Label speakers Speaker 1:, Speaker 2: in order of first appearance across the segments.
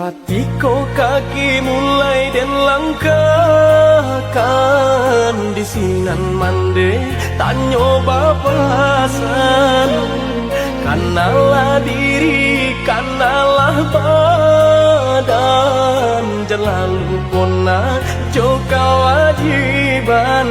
Speaker 1: Hatiku kaki mulai dan langkahkan di sinan mande tak nyoba pasan. Kanalah diri, kanalah badan, jelalu pona joka wajiban.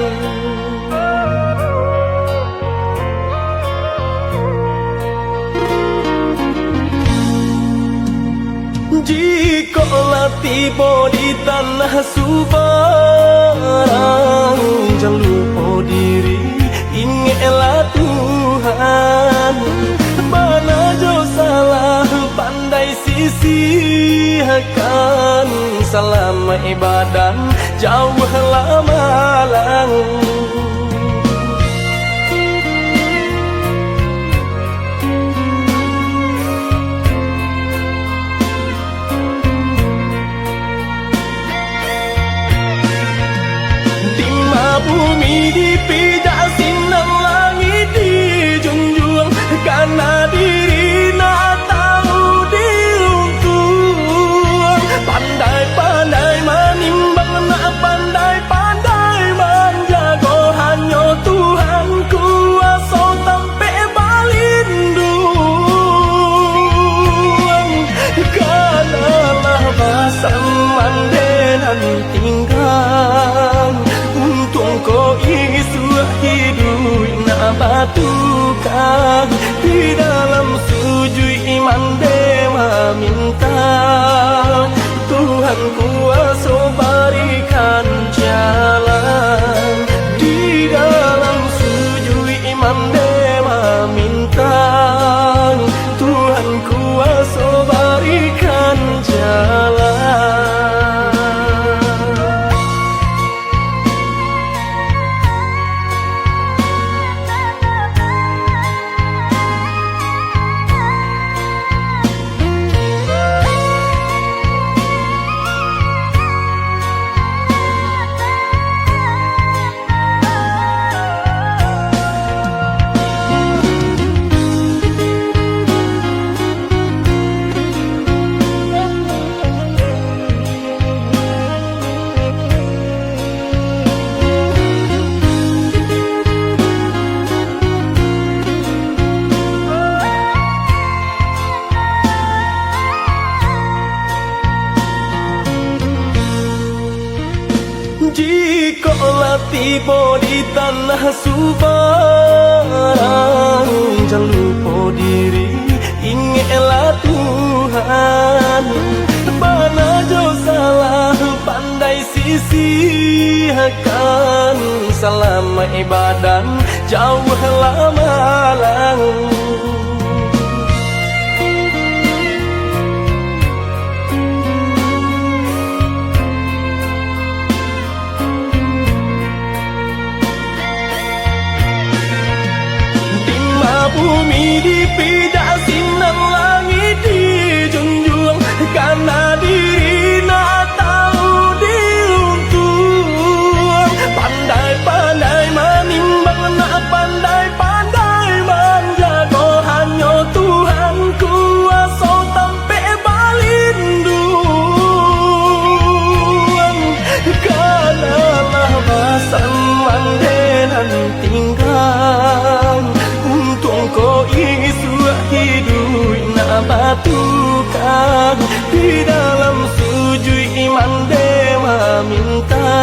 Speaker 1: Jikalau tiba di tanah Subarang, jangan lupa diri, ingatlah Tuhan. Mana jauh salah pandai sisihkan, selama ibadah jauhlah malang. Bumi dipijak sinar langit dijunjung, karena diri nak tahu diuntung. Pandai-pandai menimbang, nak pandai-pandai menjaga, hanya Tuhan kuasa sampai balindung. Kanalah basam mandenan tinggal, untung kau isu hidup nak batukan. Di dalam sujud iman dewa minta, Tuhan kuasa berikan jalan. Di dalam sujud iman dewa minta, Tuhan kuasa berikan jalan. Jikalau tiba di tanah Subarang, jangan lupa diri, ingatlah Tuhan. Mana jauh salah pandai sisihkan, selama ibadah jauhlah malang. Bumi dipijak sinar langit dijunjung, karena diri nak tahu diuntung. Pandai-pandai menimbang, nak pandai-pandai menjaga, hanya Tuhan kuasa sampai balindung. Kanalah basam mandenan tinggal, untung kau isu hidup nak batukan. Di dalam sujud iman dewa minta,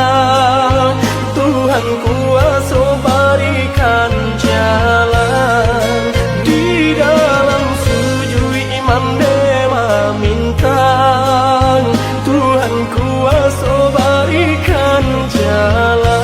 Speaker 1: Tuhan kuasa berikan jalan. Di dalam sujud iman dewa minta, Tuhan kuasa berikan jalan.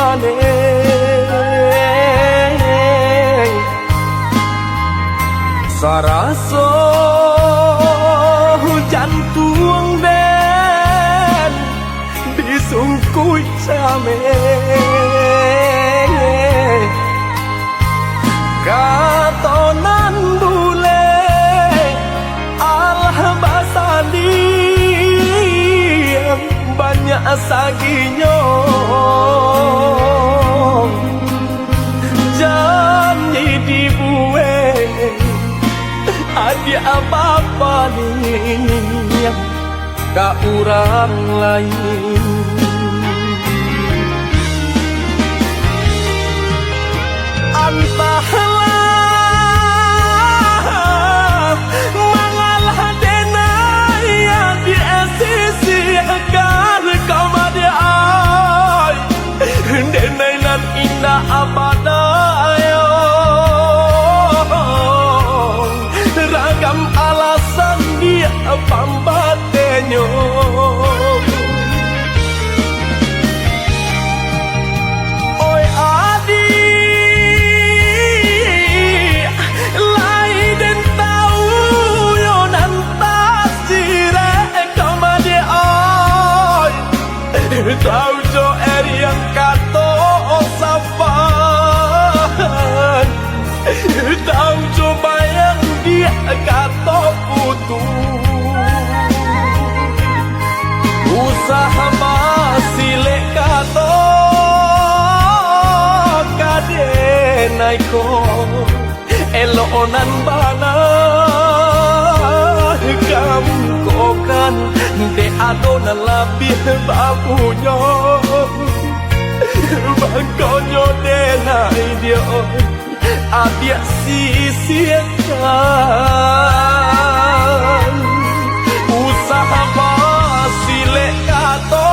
Speaker 1: maneh saraso jantung den disungkui same katonan bule Allah basali banyak saginya janji dibueng ada apa-apa nih ka urang lain antahlah mangalah denai yang di sisi agar kau madiai denai nan indah abadayo ragam alasan dia pambatenyo oi adi lai den tau yo nan tasire kamade oi tau jo eri yang kato osapan tau jo bayang dia kato putu usaha masile kato kadenai ko elonan bana kamu kokan de adona labih babunya bangkonyo denai dia adia sisiakan usaha basile kato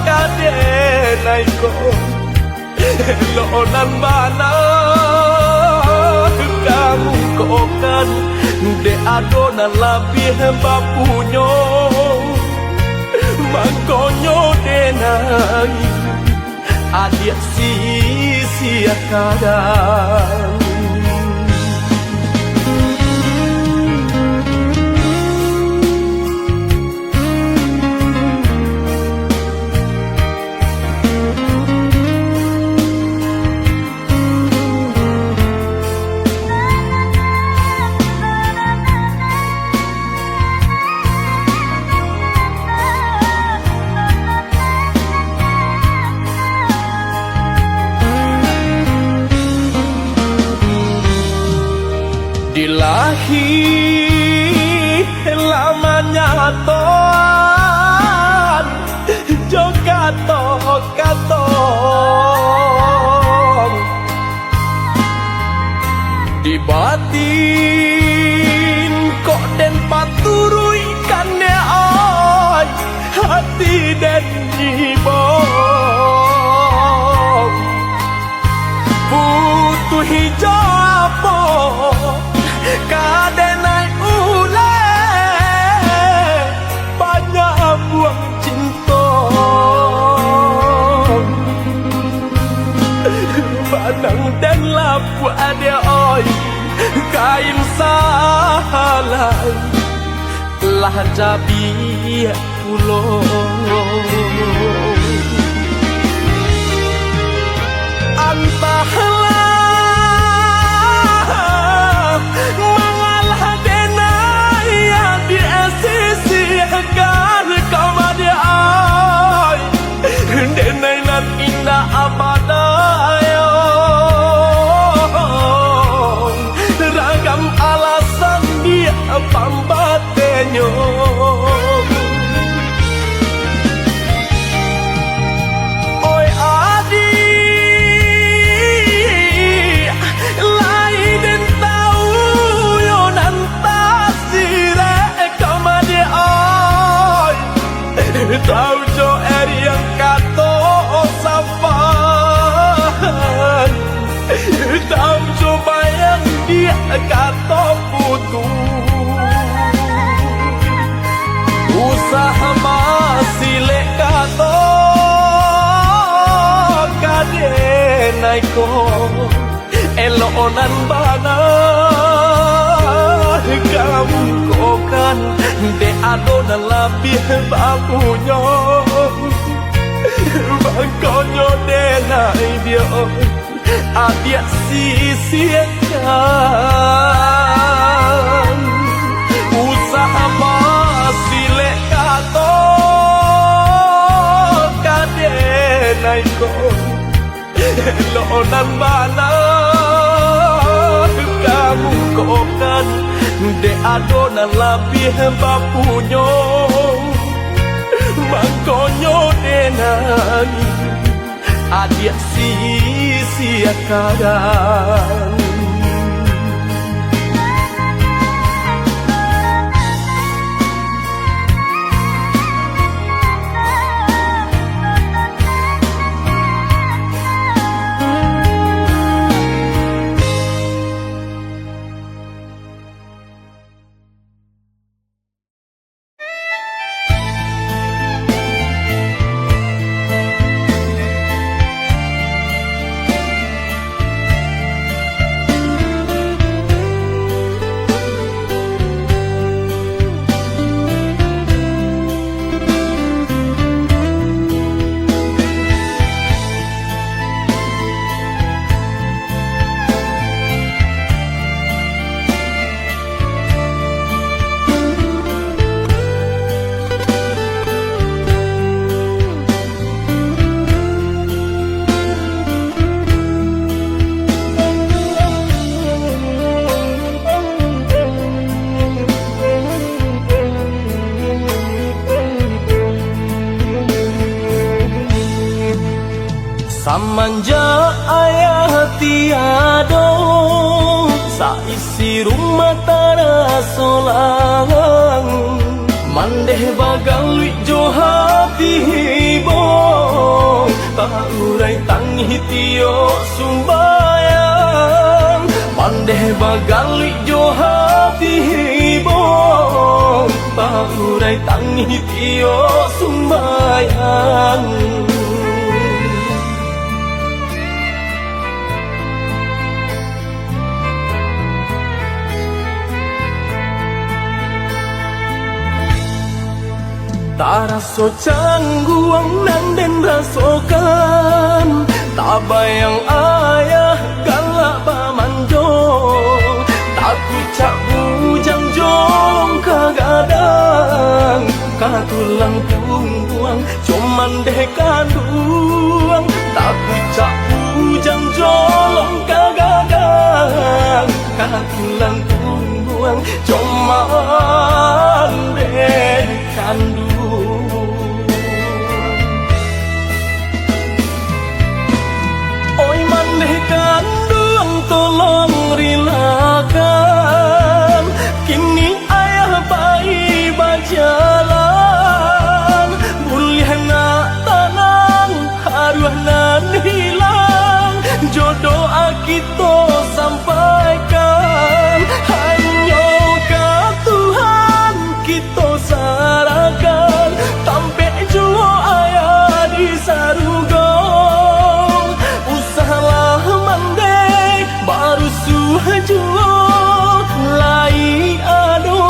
Speaker 1: kadenai ko lonan bana kamu kokan de adona labih bapunyo mangkonyo denai adia sisiakan dilahi lamanya toan jogato katong di batin kok den paturui kane oi hati den jibong butuh hijau kadenai ule banyak buang cinta padang dan lapu ada oi kain salai lah jabi pulo antahlah mangalah denai yang di sisi agar kau madiai denai nan indah abadayo ragam alasan dia pambatenyo oi adi lai den tau yo nan tasire kamade oi tau jo eri yang kato osapan denai ko elonan bana kamu kokan de adonan labih bakunya bakonyo denai dia adia sisiakan usaha masile kato kadenai ko elonan bana kamu kokan de adonan labih bapunyo bakonyo denai adia sisiakan. Samanja ayah tiado saisi rumah tara solang mandeh bagalwi johati hibo paurai tangi tio sumbayang mandeh bagalwi johati hibo paurai tangi tio sumbayang. Taraso cangguang nan den rasokan tabayang ayah galak pamanjo takut cak bujang jong kagadang katulang buang cuman deh kanduang takut cak bujang jong kagadang katulang buang cuman deh kanduang. Oi mandeh kandung tolong rilakan kini ayah bayi berjalan boleh nak tanang haruah nan hilang jodoh akito sampaikan hanya ke Tuhan kita sarakan tampe juo ayah di sarugo usahalah mandai baru suhajuo lai ado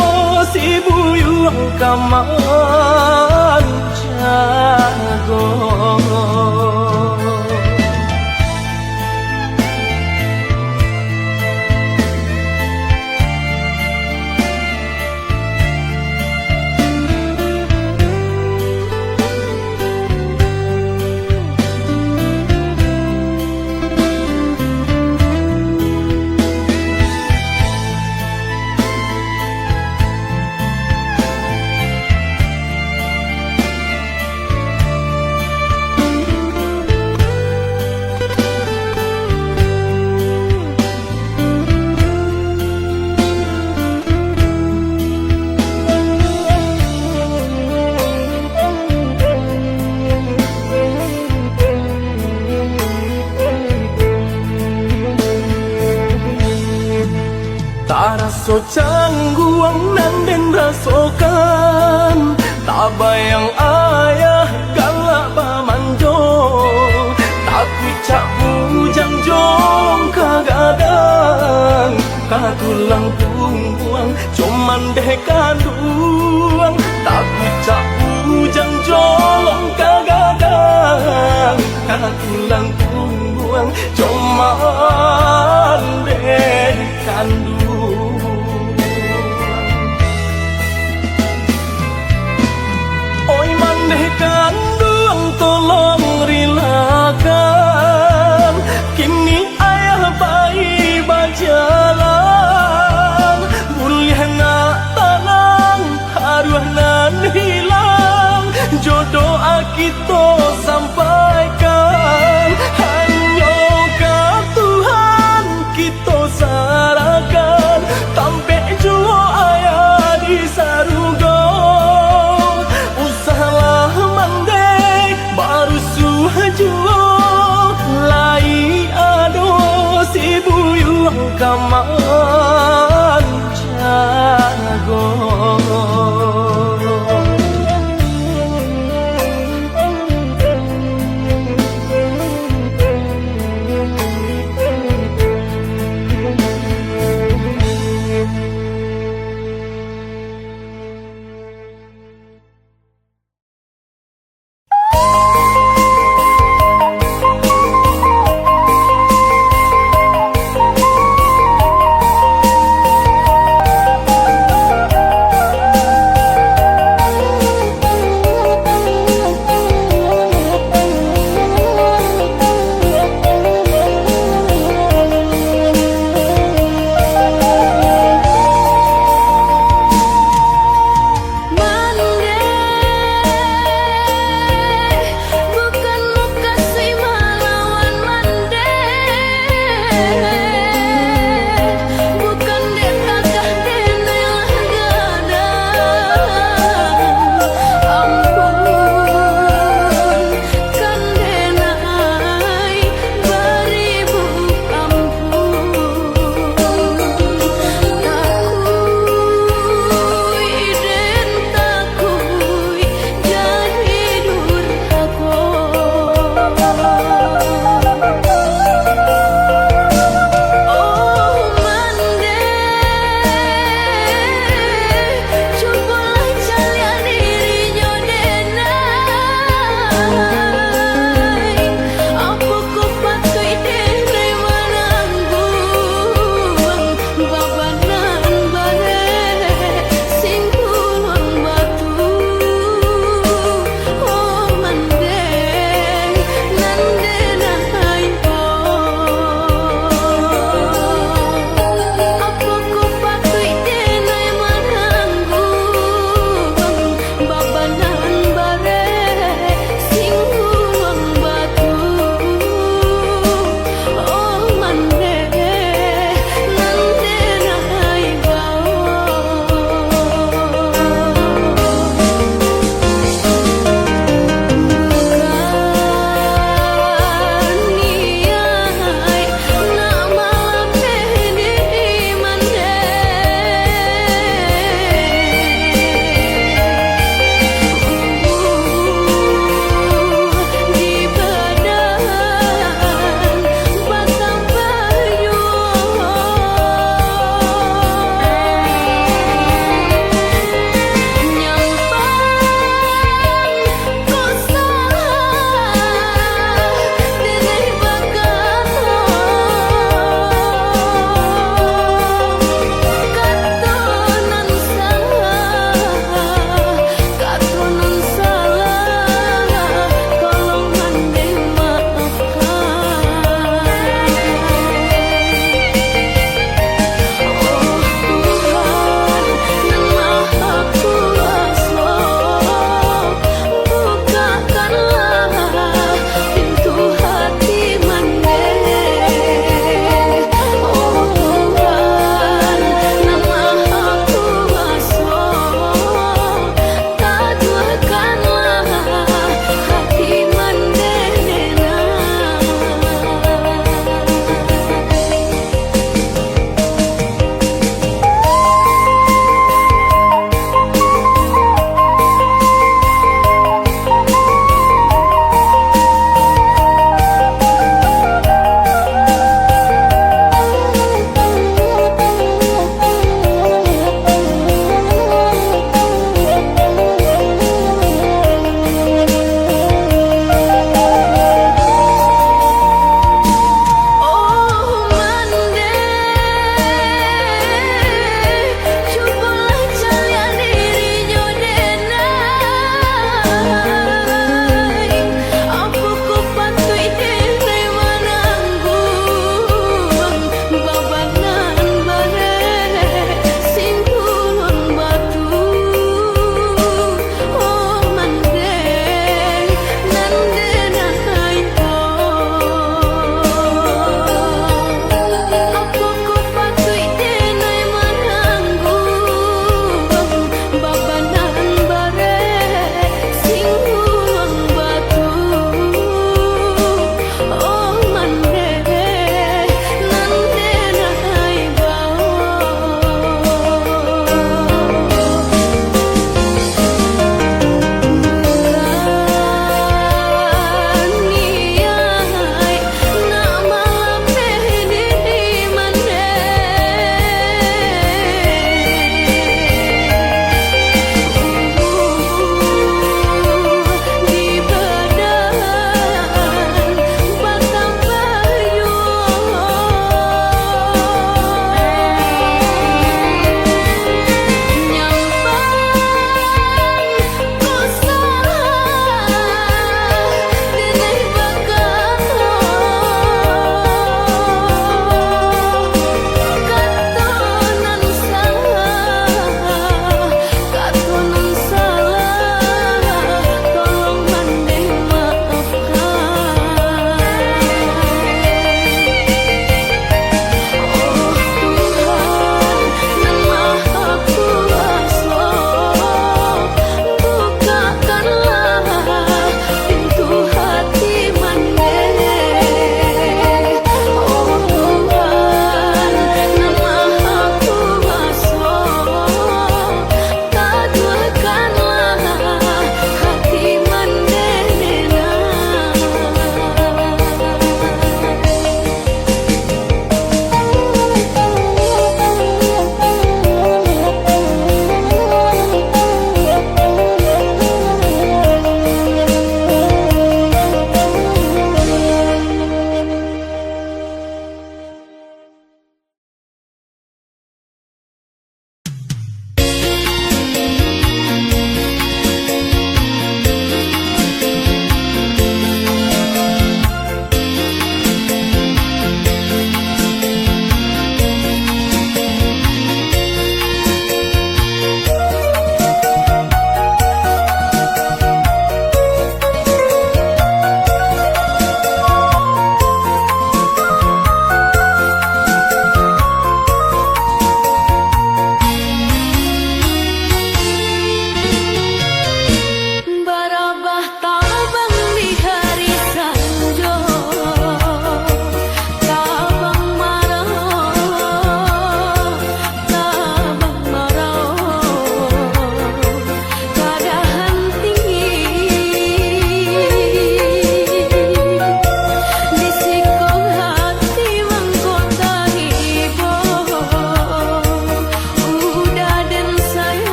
Speaker 1: si buyuang kaman jago. Taraso cangguang nan den rasokan tabayang ayah galak pamanjo takut cak bujang aku langkung buang cuman deh kanduang tak ucap bujang jolong kagagang aku langkung buang cuman deh kanduang oi mandeh kanduang tolong rilakan kini ayah bayi bajalan boleh nak tanang haruah nan hilang jodoh kita sampaikan hanya ke Tuhan kita sarahkan sampai jua ayah di sarugo usahlah mandai baru suhajuo lai ado si buyung kaman jago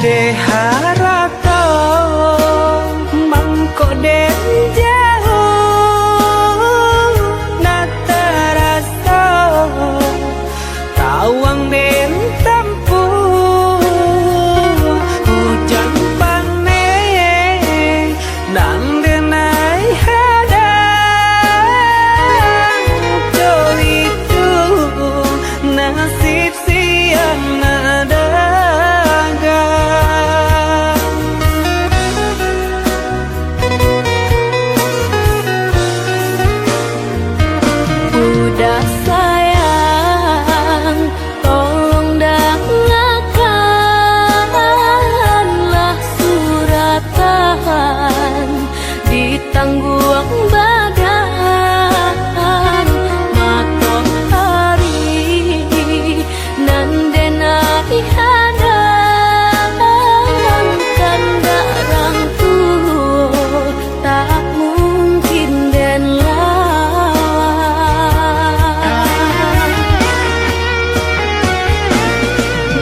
Speaker 1: Deharata mangko den jauh natarasa tawang den tampu hujan panen nang denai hadang jauh itu nasib siang nada tangguang badan matok hari nandenai hadang kandarang tuh tak mungkin den lawan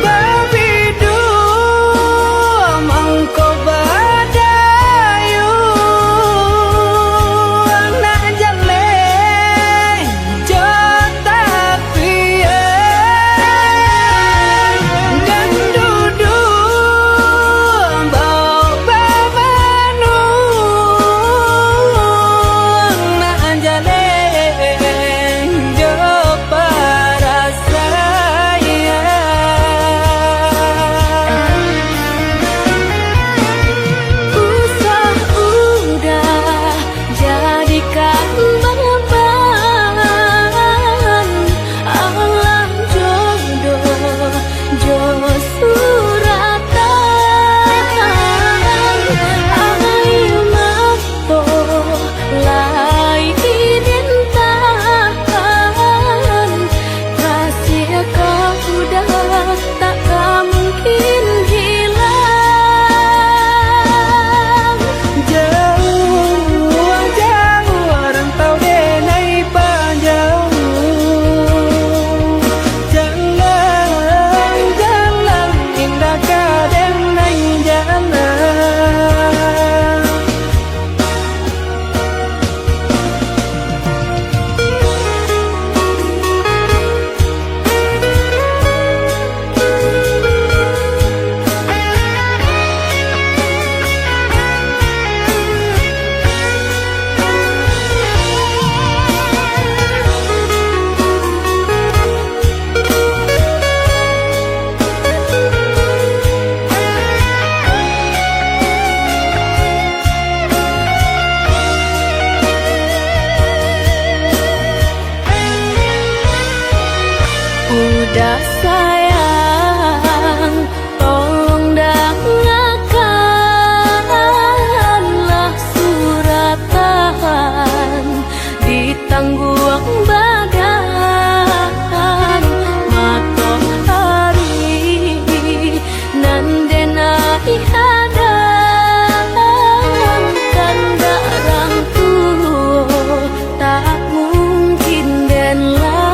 Speaker 1: babidu mangko udah sayang, tolong dengarkanlah suratan di tangguang badan matok hari nandenai hadang kandarang tuh tak mungkin den lawan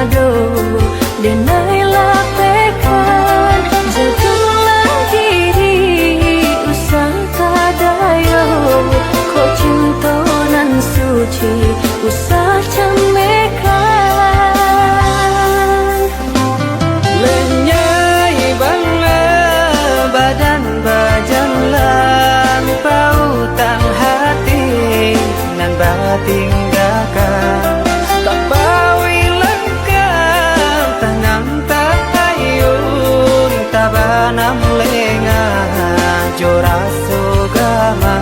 Speaker 1: ngado denailah pekan jatuhlah diri usah kadayo ko cinta nan suci usah camekan
Speaker 2: lenyai bangla badan bajan lampau tang hati nan batin gakang tak bawi lengkap tanang tak ayun tabanam lenga jora sugama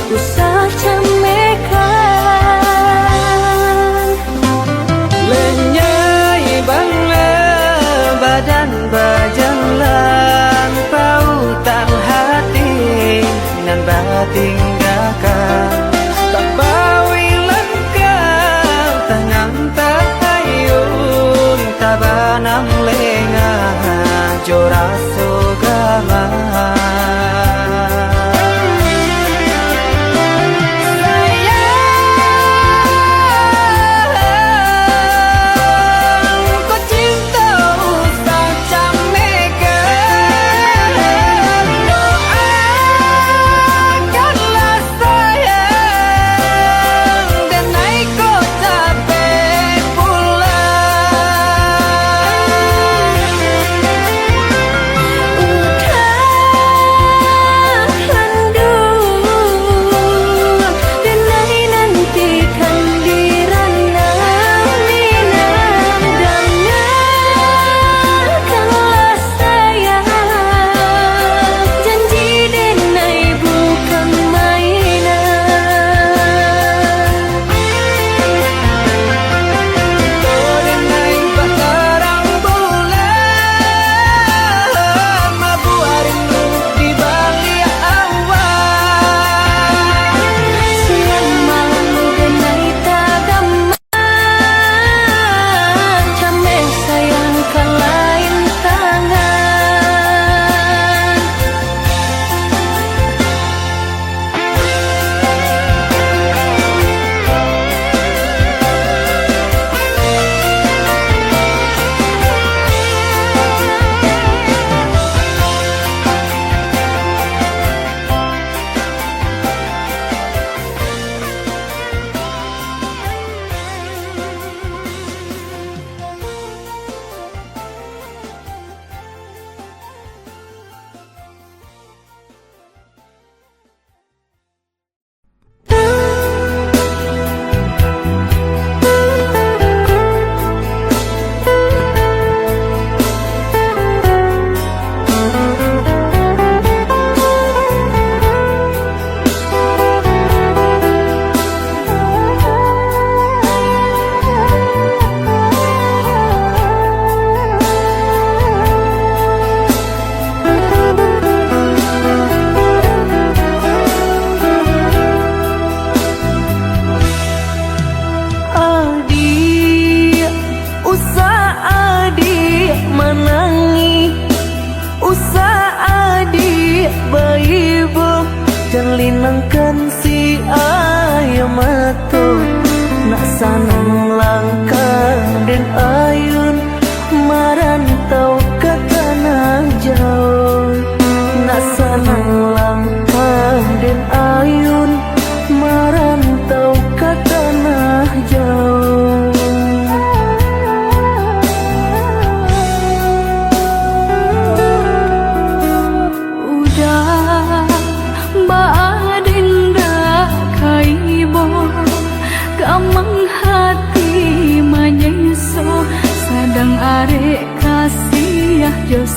Speaker 1: usah camekan
Speaker 2: lenyai bangla badan bajan lampau tang hati nan batin gakang tak bawi lengkap tanang tak ayun tabanam lenga jora sugama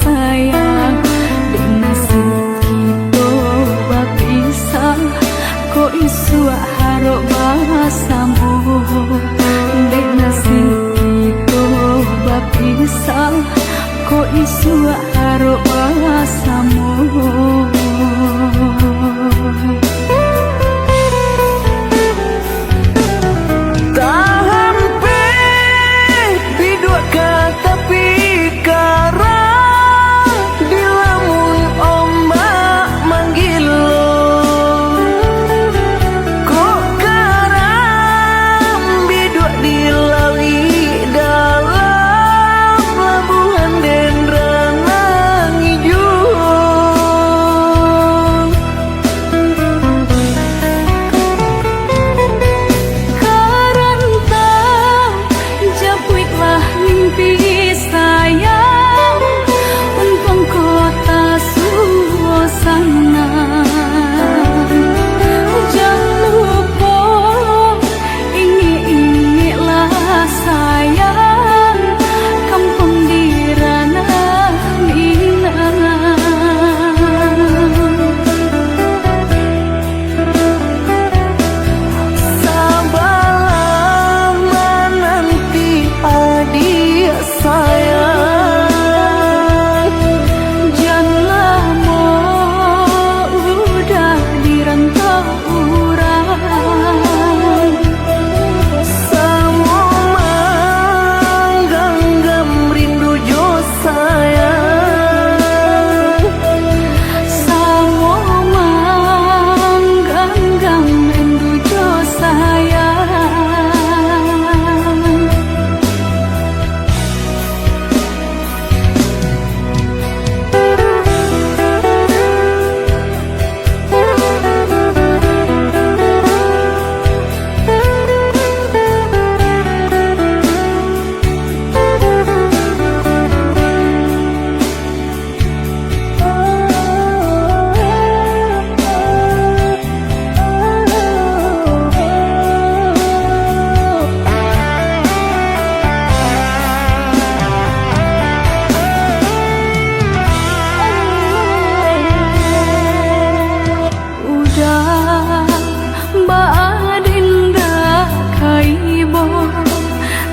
Speaker 1: sayang dek nasib kita bapisah kok isu harok bahasamu dek nasib kita bapisah kok isu harok bahasamu.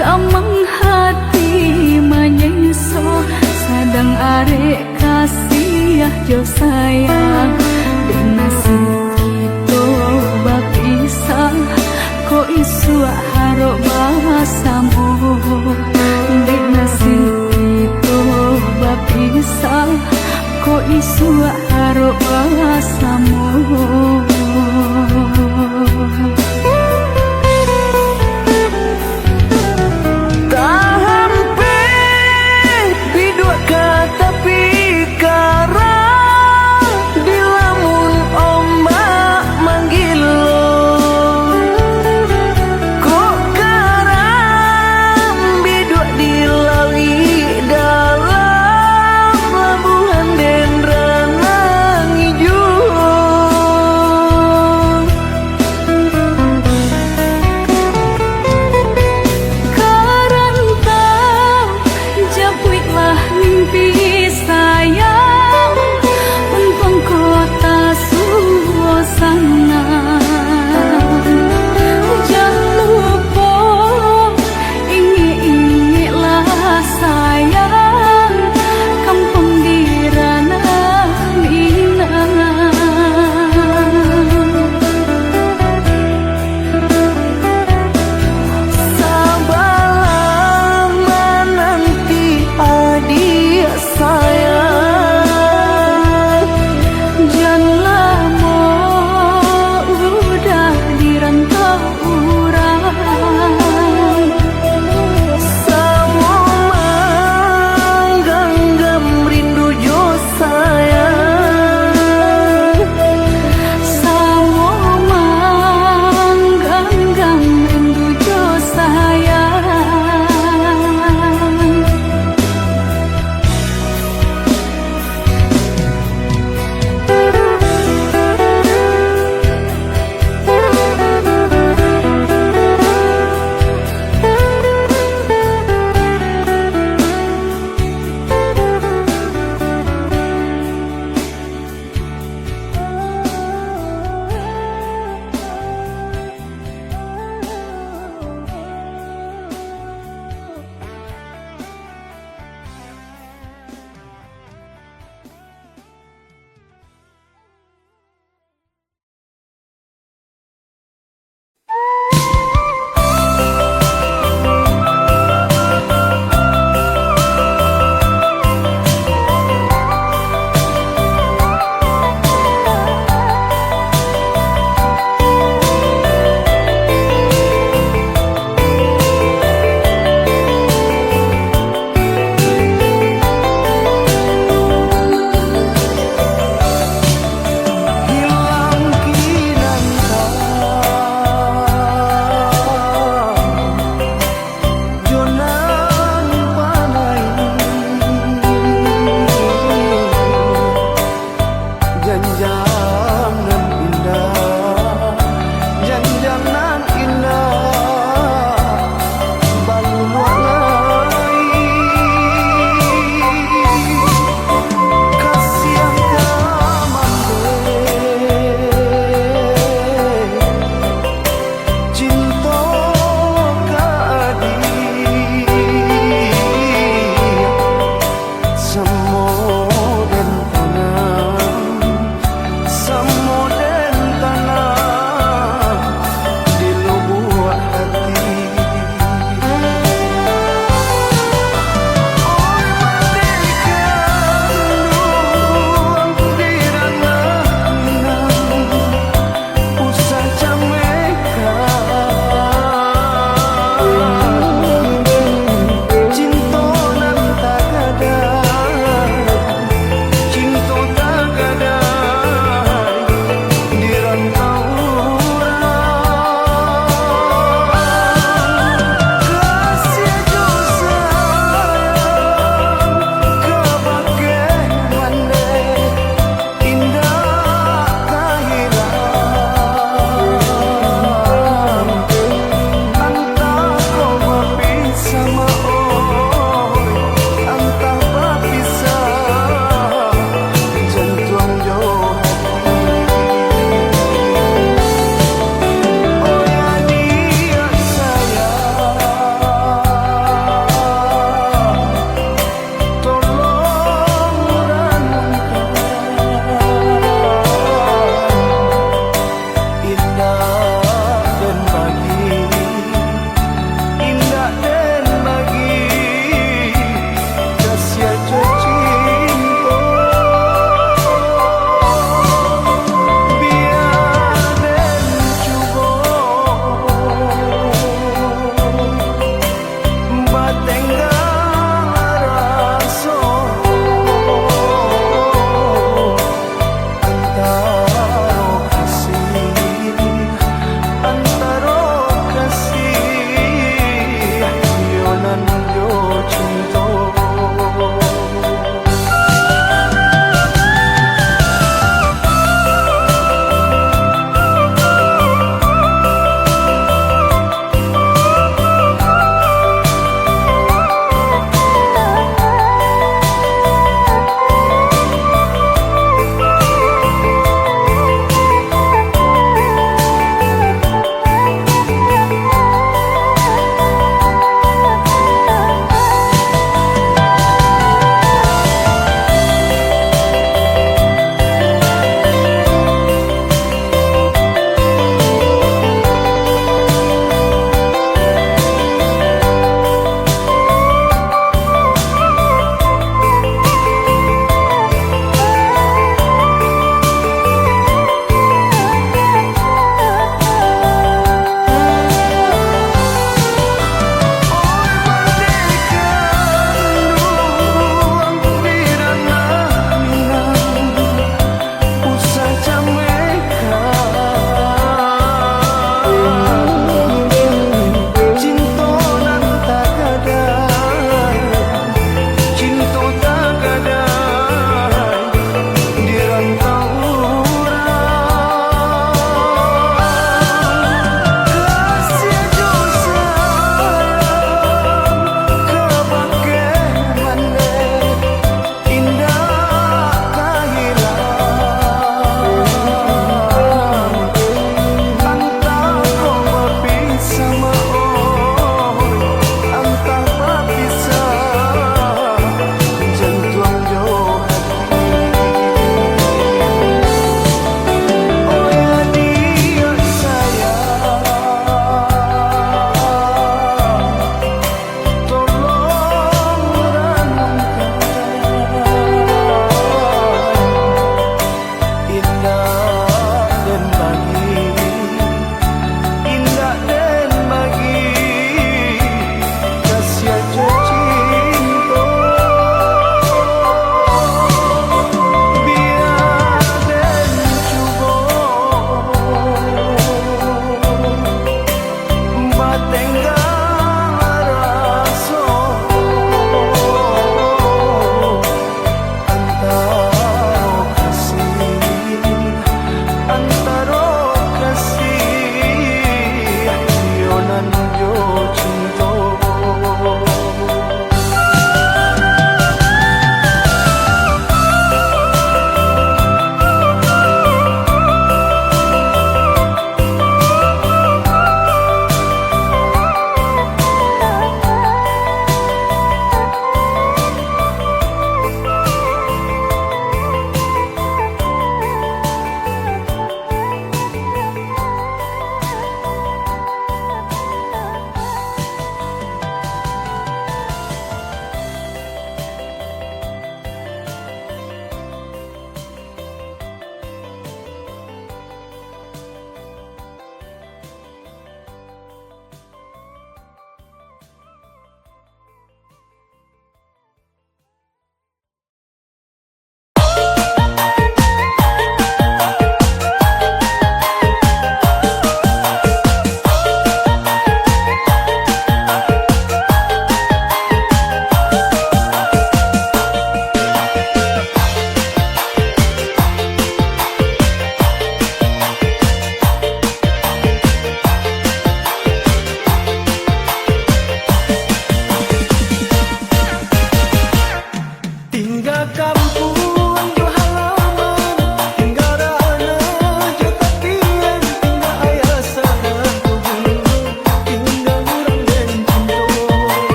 Speaker 1: Gamang hati menyeso sadang arek kasih jo sayang dek nasib kita bapisah kok isu harok bahasamu dek nasib kita bapisah kok isu harok bahasamu.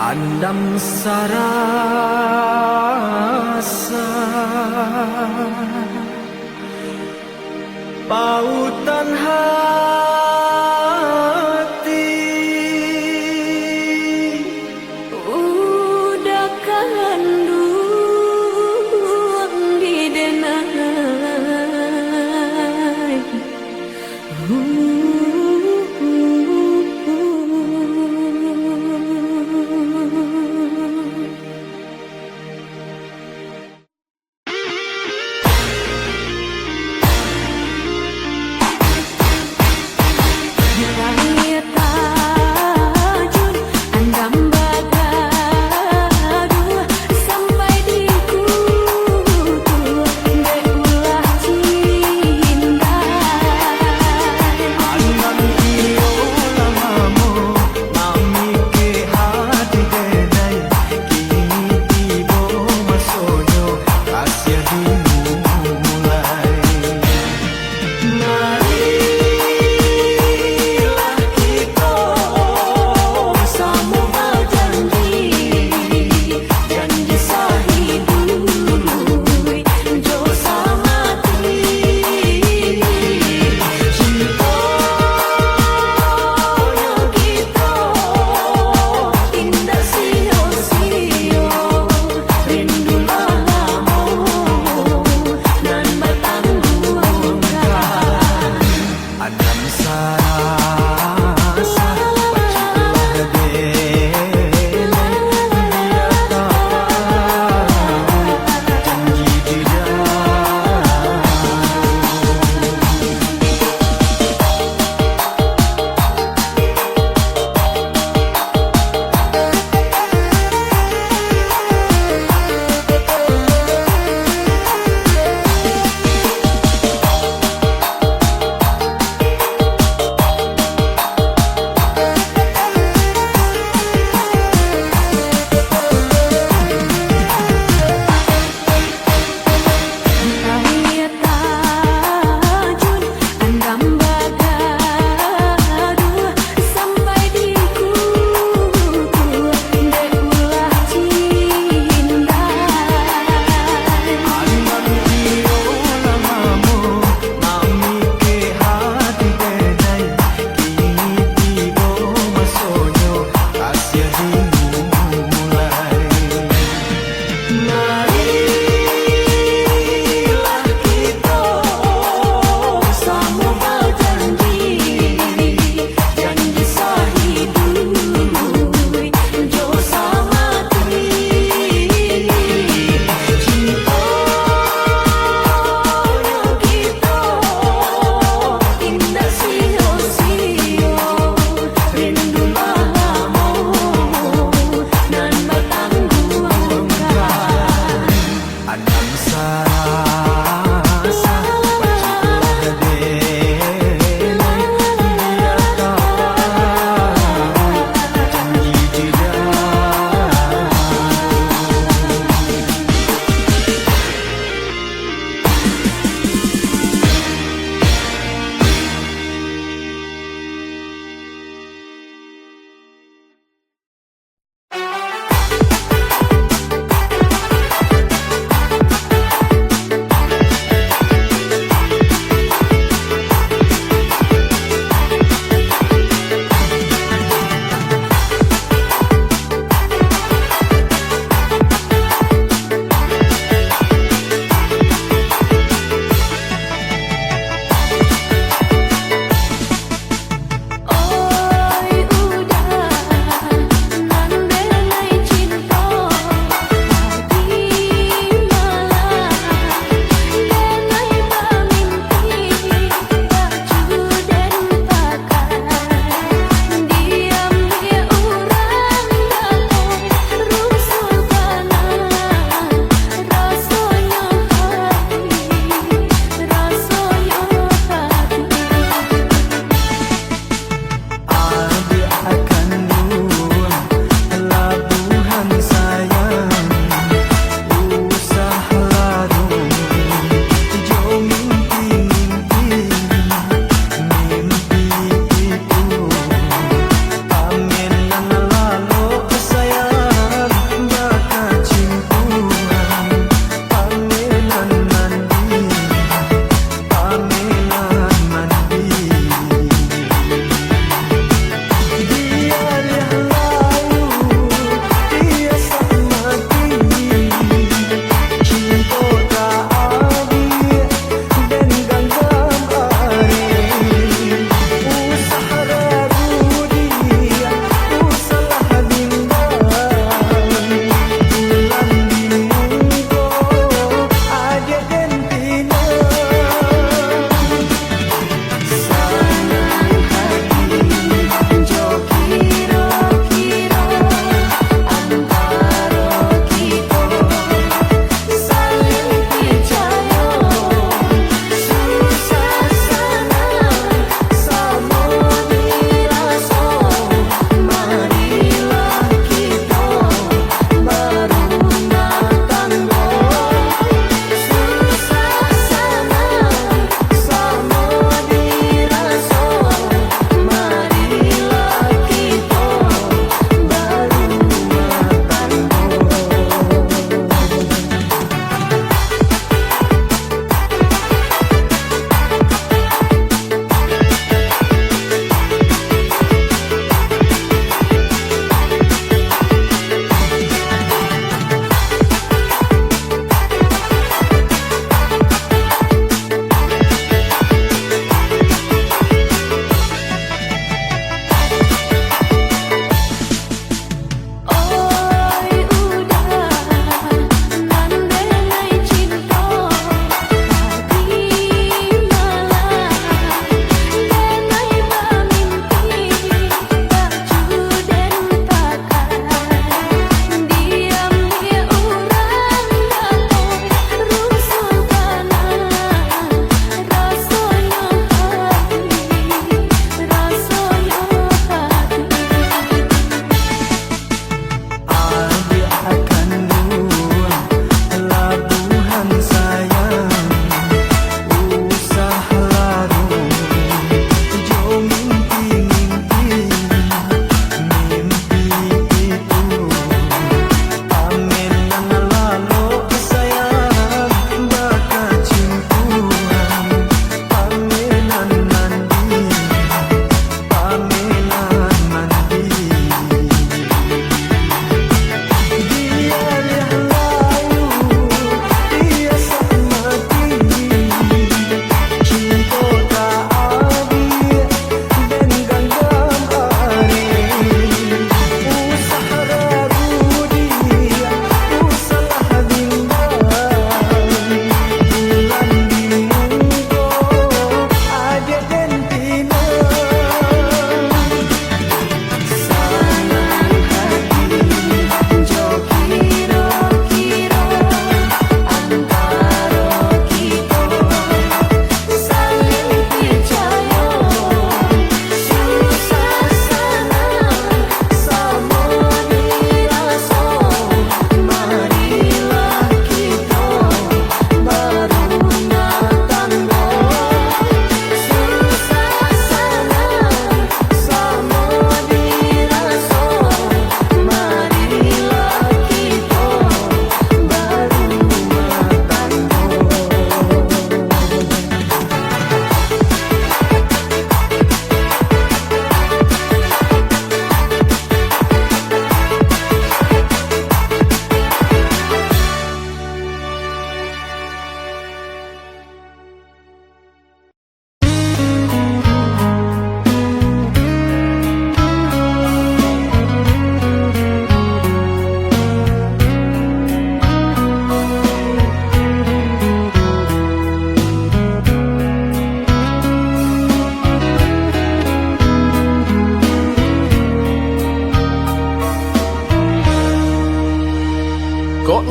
Speaker 2: Andam sarasa pautan hati
Speaker 1: udah kandung di denai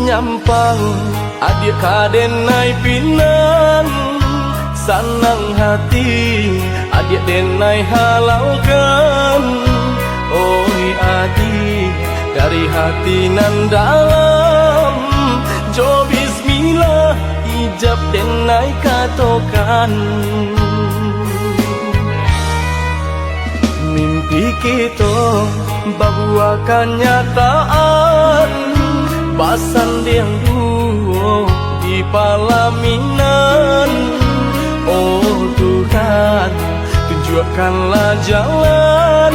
Speaker 3: nyampang adik kadenai pinan sanang hati adik denai halalkan. Oi adik dari hati nan dalam jo bismillah ijab denai katokan. Mimpi kita bahwa kenyataan basan yang dulu di palaminan. Oh Tuhan, tunjukkanlah jalan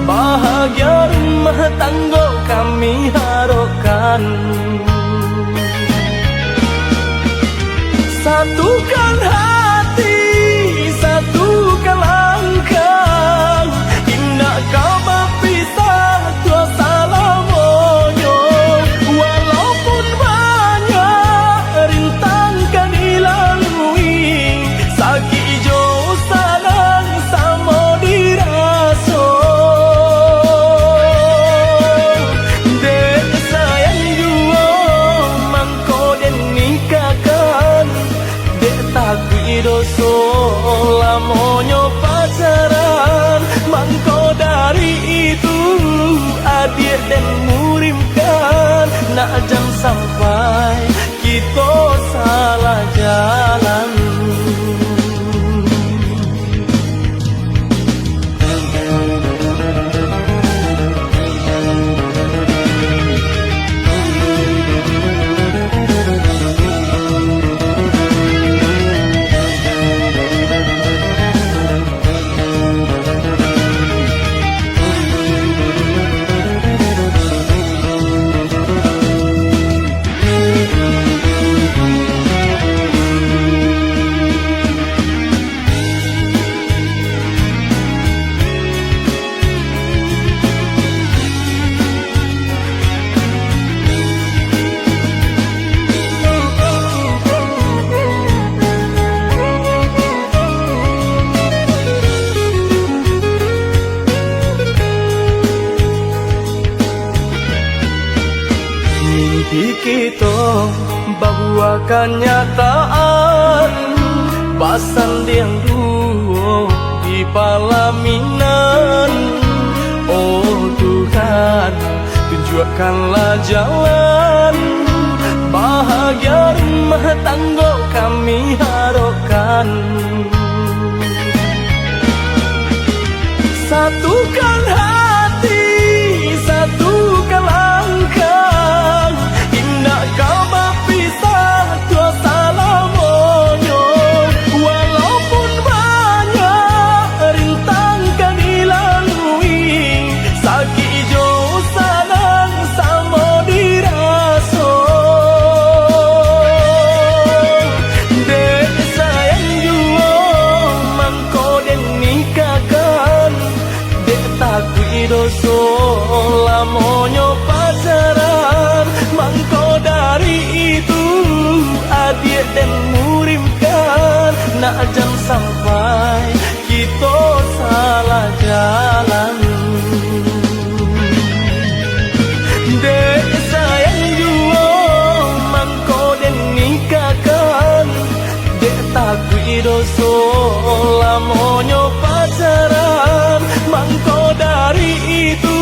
Speaker 3: bahagia rumah tangga kami harapkan. Satukan hati, satukan langkah, indah kau berpisah tua salamonyo. Walaupun banyak rintang kan dilalui, sakit jo sadang sama diraso. Dek sayang jua mangko den nikahkan, dek takui doso lamonyo pacaran. Mangko dari itu adik dan murimkan, nak jam sampai kita salah jalan. Mimpi kita bahwa kenyataan basan yang dulu di palaminan. Oh Tuhan, tunjukkanlah jalan bahagia rumah tangga kami harapkan. Satukan hati, satukan langkah, indah kau berpisah tua salamonyo. Walaupun banyak rintang kan dilalui, sakit jo sadang sama diraso. Dek sayang jua mangko den nikahkan, dek takui doso lamonyo pacaran. Mangko dari itu adik dan murimkan, nak jam sampai kita salah jalan. Dek sayang jua mangko den nikahkan, dek takui doso lamonyo pacaran. Mangko dari itu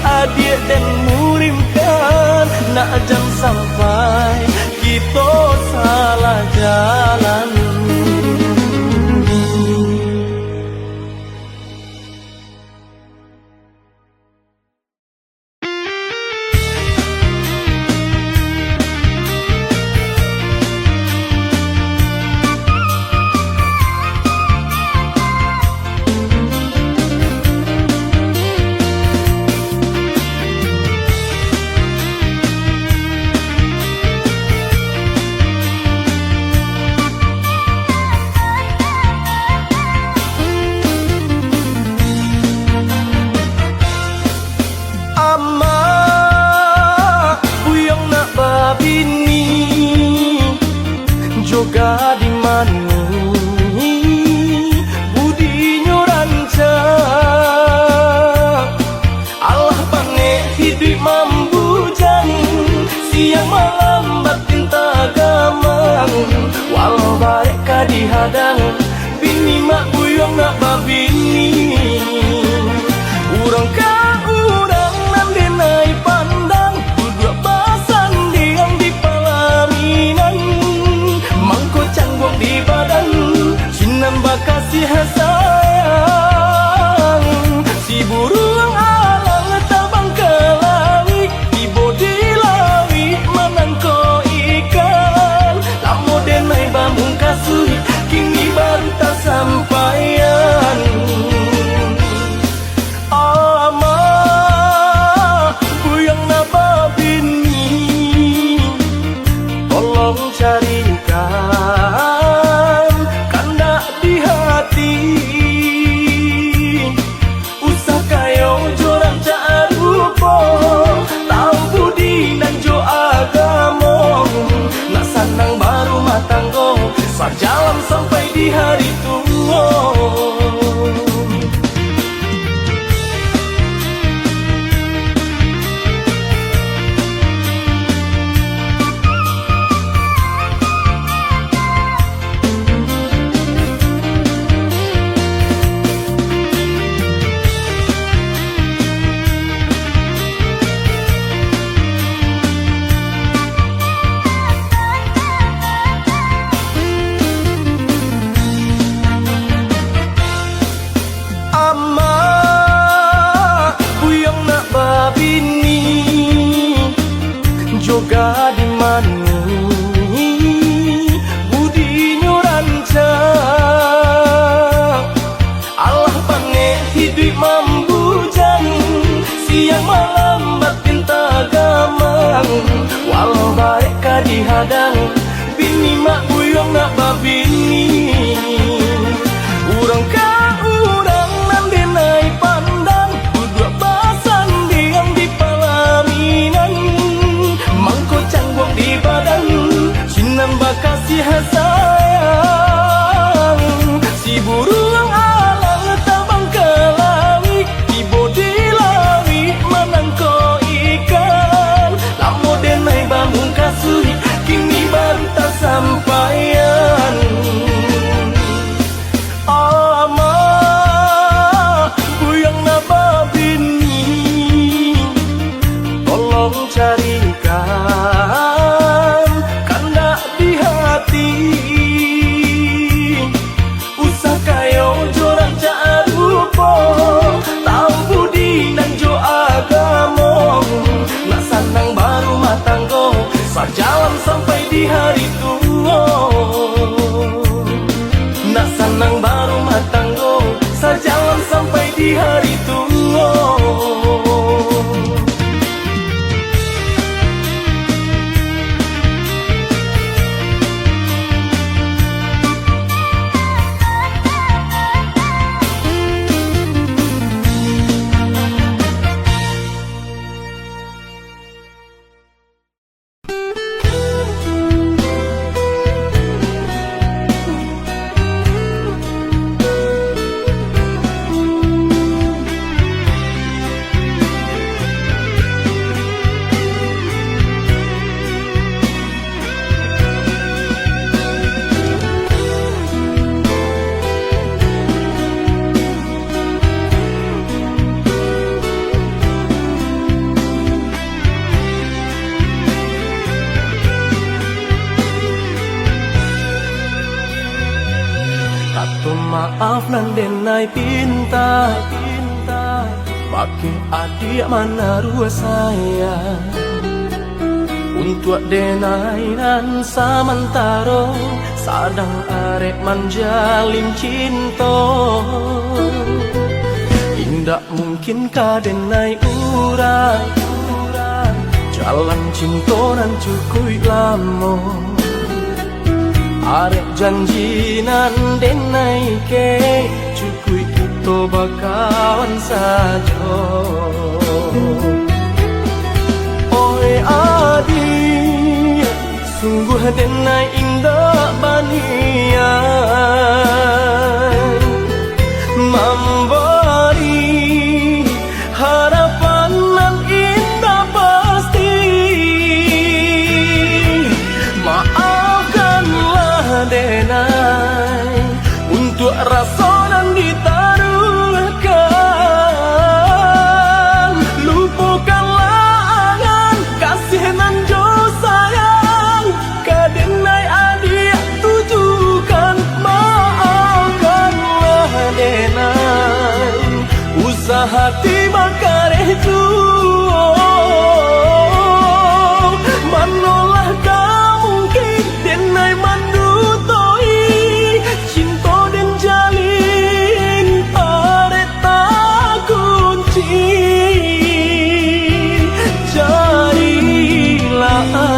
Speaker 3: adik dan murimkan, nak jam sampai kita salah jalan. siang malam batin tak gamang. Walau mereka dihadang, bini mak buyong nak babini. Urang ka urang nan denai pandang, duduk basan diang di palaminan. Mangko canggung di badan, sinan bakasih sayang. Si burung alang tabang ke lawi, ibu di lawi menangko ikan. Lamo denai bamung kasui, kini baru tak sampaian. Ama buyang napa bini, tolong carikan kanda di hati. Usah kayo jorang carupo, tahu budi nan jo agamo. Nak sanang baru matanggo, sajalan sampai di hari tua. Joga di mani budi nyuranca, Allah pange hidup mambujang. Siang malam batin tak gamang, walau mereka dihadang, bini mak buyong nak babini. Urang ka urang nan denai pandang, duduk basan diam di palaminan. Mangko canggung di badan, sinan bakasih sayang. Si burung alang tabang ke lawi, ibu di lawi menangko ikan. Lamo denai bamung kasui, kini baru tak sampaian. Ama buyang napa bini, tolong carikan kanda di hati. Usah kayo jorang carupo, tahu budi nan jo agamo. Nak sanang baru matanggo, sajalan sampai di hari tua. Nak sanang baru matanggo, sajalan sampai di hari tua. Maaf nan denai pinta, bagi adik mana rua saya. Untuk denai nan samantaro, sadang arek manjalin cinta. Indak mungkin ka denai urang, jalan cinta nan cukup lama. Arek janji nan denai ke, cukup itu bakawan saja. Oi adi, sungguh denai indah banian, memberi harapan nan indah pasti.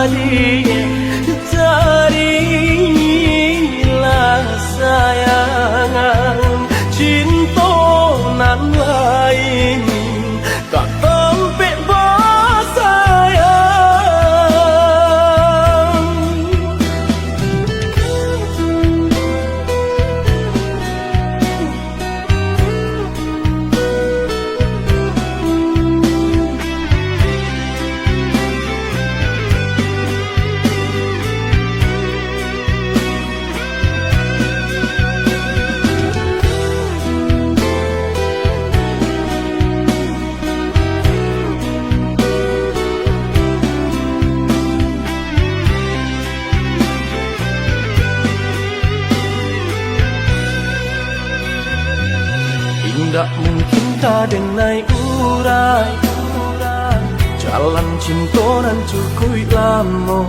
Speaker 3: kembali. Jadilah sayangan cinta nan lain tak tempe sayang. Tak mungkin kadenai urai jalan cinta nan cukui lamo.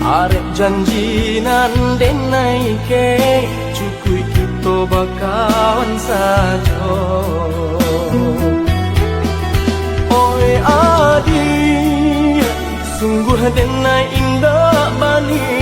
Speaker 3: Arep janji nan denai ke cukui kita bakawan saja. Oi adi sungguh denai indah bani